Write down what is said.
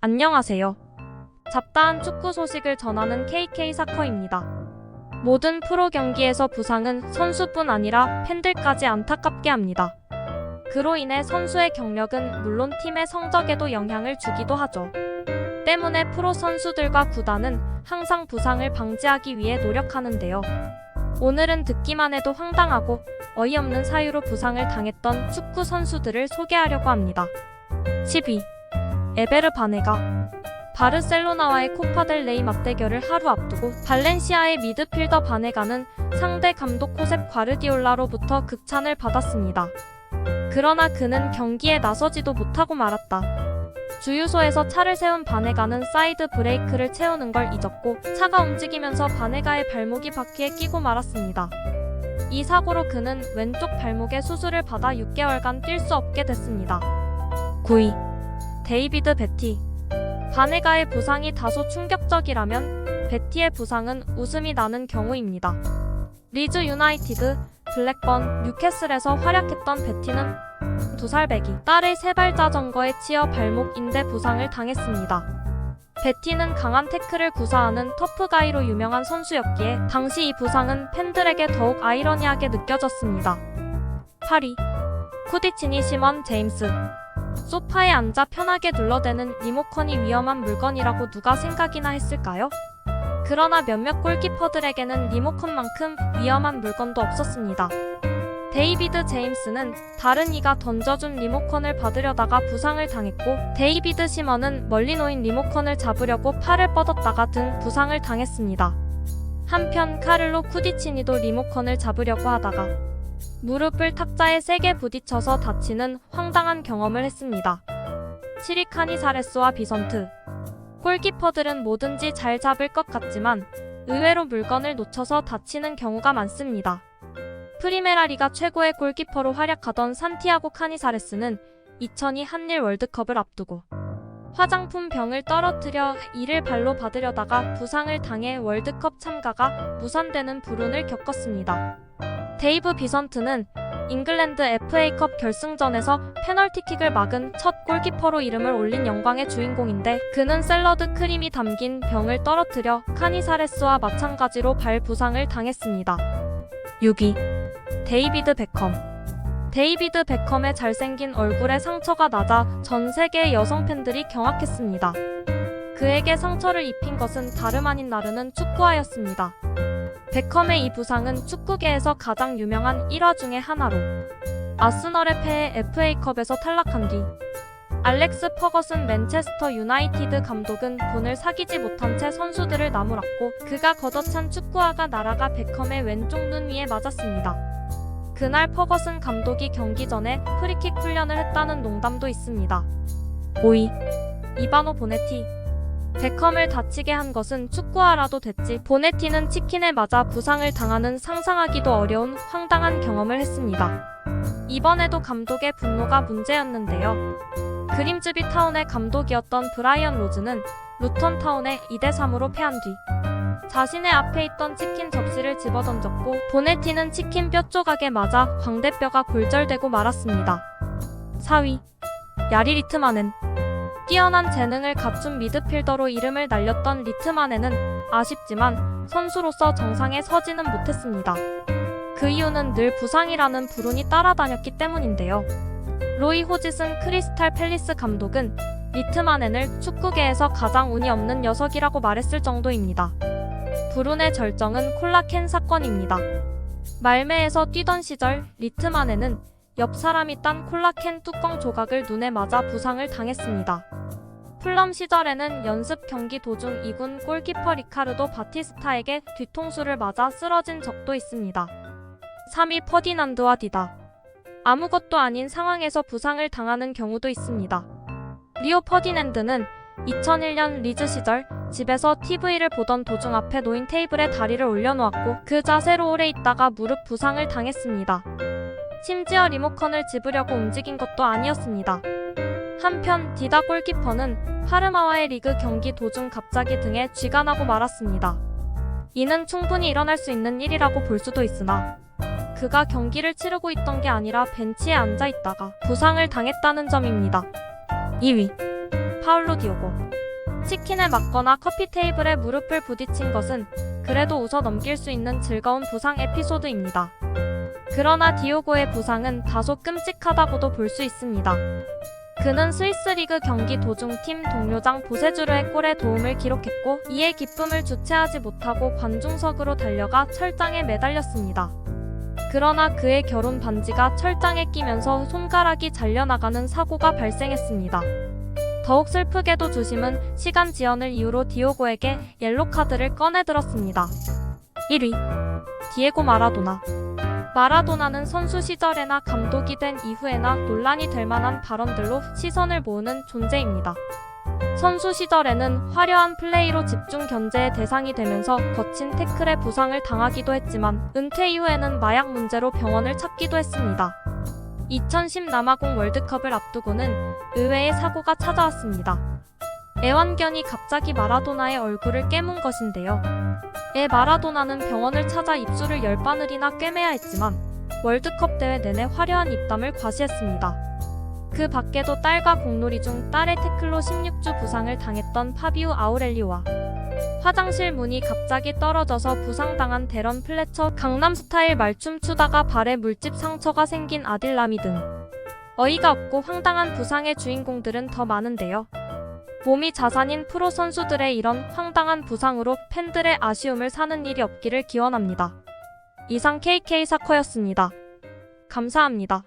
안녕하세요. 잡다한 축구 소식을 전하는 KK사커입니다. 모든 프로 경기에서 부상은 선수뿐 아니라 팬들까지 안타깝게 합니다. 그로 인해 선수의 경력은 물론 팀의 성적에도 영향을 주기도 하죠. 때문에 프로 선수들과 구단은 항상 부상을 방지하기 위해 노력하는데요. 오늘은 듣기만 해도 황당하고 어이없는 사유로 부상을 당했던 축구 선수들을 소개하려고 합니다. 10위. 에베르 바네가. 바르셀로나와의 코파델레이 맞대결을 하루 앞두고 발렌시아의 미드필더 바네가는 상대 감독 호셉 과르디올라로부터 극찬을 받았습니다. 그러나 그는 경기에 나서지도 못하고 말았다. 주유소에서 차를 세운 바네가는 사이드 브레이크를 채우는 걸 잊었고 차가 움직이면서 바네가의 발목이 바퀴에 끼고 말았습니다. 이 사고로 그는 왼쪽 발목에 수술을 받아 6개월간 뛸 수 없게 됐습니다. 9위. 데이비드 베티. 바네가의 부상이 다소 충격적이라면 베티의 부상은 웃음이 나는 경우입니다. 리즈 유나이티드, 블랙번, 뉴캐슬에서 활약했던 베티는 2살 배기 딸의 세발 자전거에 치여 발목 인대 부상을 당했습니다. 베티는 강한 태클을 구사하는 터프가이로 유명한 선수였기에 당시 이 부상은 팬들에게 더욱 아이러니하게 느껴졌습니다. 8위. 쿠디치니 시먼 제임스. 소파에 앉아 편하게 둘러대는 리모컨이 위험한 물건이라고 누가 생각이나 했을까요? 그러나 몇몇 골키퍼들에게는 리모컨만큼 위험한 물건도 없었습니다. 데이비드 제임스는 다른 이가 던져준 리모컨을 받으려다가 부상을 당했고 데이비드 시먼은 멀리 놓인 리모컨을 잡으려고 팔을 뻗었다가 등 부상을 당했습니다. 한편 카를로 쿠디치니도 리모컨을 잡으려고 하다가 무릎을 탁자에 세게 부딪혀서 다치는 황당한 경험을 했습니다. 7위 카니사레스와 비선트. 골키퍼들은 뭐든지 잘 잡을 것 같지만 의외로 물건을 놓쳐서 다치는 경우가 많습니다. 프리메라 리가 최고의 골키퍼로 활약하던 산티아고 카니사레스는 2002 한일 월드컵을 앞두고 화장품 병을 떨어뜨려 이를 발로 받으려다가 부상을 당해 월드컵 참가가 무산되는 불운을 겪었습니다. 데이브 비선트는 잉글랜드 FA컵 결승전에서 페널티킥을 막은 첫 골키퍼로 이름을 올린 영광의 주인공인데 그는 샐러드 크림이 담긴 병을 떨어뜨려 카니사레스와 마찬가지로 발 부상을 당했습니다. 6위. 데이비드 베컴. 데이비드 베컴의 잘생긴 얼굴에 상처가 나자 전 세계의 여성 팬들이 경악했습니다. 그에게 상처를 입힌 것은 다름 아닌 나르는 축구화였습니다. 베컴의 이 부상은 축구계에서 가장 유명한 일화 중의 하나로 아스널의 패해 FA컵에서 탈락한 뒤 알렉스 퍼거슨 맨체스터 유나이티드 감독은 돈을 사귀지 못한 채 선수들을 나무랐고 그가 걷어찬 축구화가 날아가 베컴의 왼쪽 눈 위에 맞았습니다. 그날 퍼거슨 감독이 경기 전에 프리킥 훈련을 했다는 농담도 있습니다. 5위. 이바노 보네티. 베컴을 다치게 한 것은 축구화라도 됐지 보네티는 치킨에 맞아 부상을 당하는 상상하기도 어려운 황당한 경험을 했습니다. 이번에도 감독의 분노가 문제였는데요. 그림즈비 타운의 감독이었던 브라이언 로즈는 루턴 타운에 2대3으로 패한 뒤 자신의 앞에 있던 치킨 접시를 집어던졌고 보네티는 치킨 뼈 조각에 맞아 광대뼈가 골절되고 말았습니다. 4위. 야리 리트마넨. 뛰어난 재능을 갖춘 미드필더로 이름을 날렸던 리트마넨은 아쉽지만 선수로서 정상에 서지는 못했습니다. 그 이유는 늘 부상이라는 불운이 따라다녔기 때문인데요. 로이 호짓슨 크리스탈 팰리스 감독은 리트마넨을 축구계에서 가장 운이 없는 녀석이라고 말했을 정도입니다. 불운의 절정은 콜라캔 사건입니다. 말매에서 뛰던 시절 리트마넨은 옆 사람이 딴 콜라캔 뚜껑 조각을 눈에 맞아 부상을 당했습니다. 풀럼 시절에는 연습 경기 도중 2군 골키퍼 리카르도 바티스타에게 뒤통수를 맞아 쓰러진 적도 있습니다. 3위 퍼디난드와 디다. 아무것도 아닌 상황에서 부상을 당하는 경우도 있습니다. 리오 퍼디난드는 2001년 리즈 시절 집에서 TV를 보던 도중 앞에 놓인 테이블에 다리를 올려놓았고 그 자세로 오래 있다가 무릎 부상을 당했습니다. 심지어 리모컨을 집으려고 움직인 것도 아니었습니다. 한편 디다 골키퍼는 파르마와의 리그 경기 도중 갑자기 등에 쥐가 나고 말았습니다. 이는 충분히 일어날 수 있는 일이라고 볼 수도 있으나 그가 경기를 치르고 있던 게 아니라 벤치에 앉아 있다가 부상을 당했다는 점입니다. 2위. 파울루 디오고. 치킨을 맞거나 커피 테이블에 무릎을 부딪힌 것은 그래도 웃어 넘길 수 있는 즐거운 부상 에피소드입니다. 그러나 디오고의 부상은 다소 끔찍하다고도 볼 수 있습니다. 그는 스위스 리그 경기 도중 팀 동료장 보세주르의 골에 도움을 기록했고, 이에 기쁨을 주체하지 못하고 관중석으로 달려가 철장에 매달렸습니다. 그러나 그의 결혼 반지가 철장에 끼면서 손가락이 잘려나가는 사고가 발생했습니다. 더욱 슬프게도 주심은 시간 지연을 이유로 디오고에게 옐로 카드를 꺼내들었습니다. 1위. 디에고 마라도나. 마라도나는 선수 시절에나 감독이 된 이후에나 논란이 될 만한 발언들로 시선을 모으는 존재입니다. 선수 시절에는 화려한 플레이로 집중 견제의 대상이 되면서 거친 태클에 부상을 당하기도 했지만, 은퇴 이후에는 마약 문제로 병원을 찾기도 했습니다. 2010 남아공 월드컵을 앞두고는 의외의 사고가 찾아왔습니다. 애완견이 갑자기 마라도나의 얼굴을 깨문 것인데요. 마라도나는 병원을 찾아 입술을 10바늘이나 꿰매야 했지만 월드컵 대회 내내 화려한 입담을 과시했습니다. 그 밖에도 딸과 공놀이 중 딸의 태클로 16주 부상을 당했던 파비우 아우렐리오와 화장실 문이 갑자기 떨어져서 부상당한 데런 플래처, 강남스타일 말춤 추다가 발에 물집 상처가 생긴 아딜라미 등 어이가 없고 황당한 부상의 주인공들은 더 많은데요. 몸이 자산인 프로 선수들의 이런 황당한 부상으로 팬들의 아쉬움을 사는 일이 없기를 기원합니다. 이상 KK 사커였습니다. 감사합니다.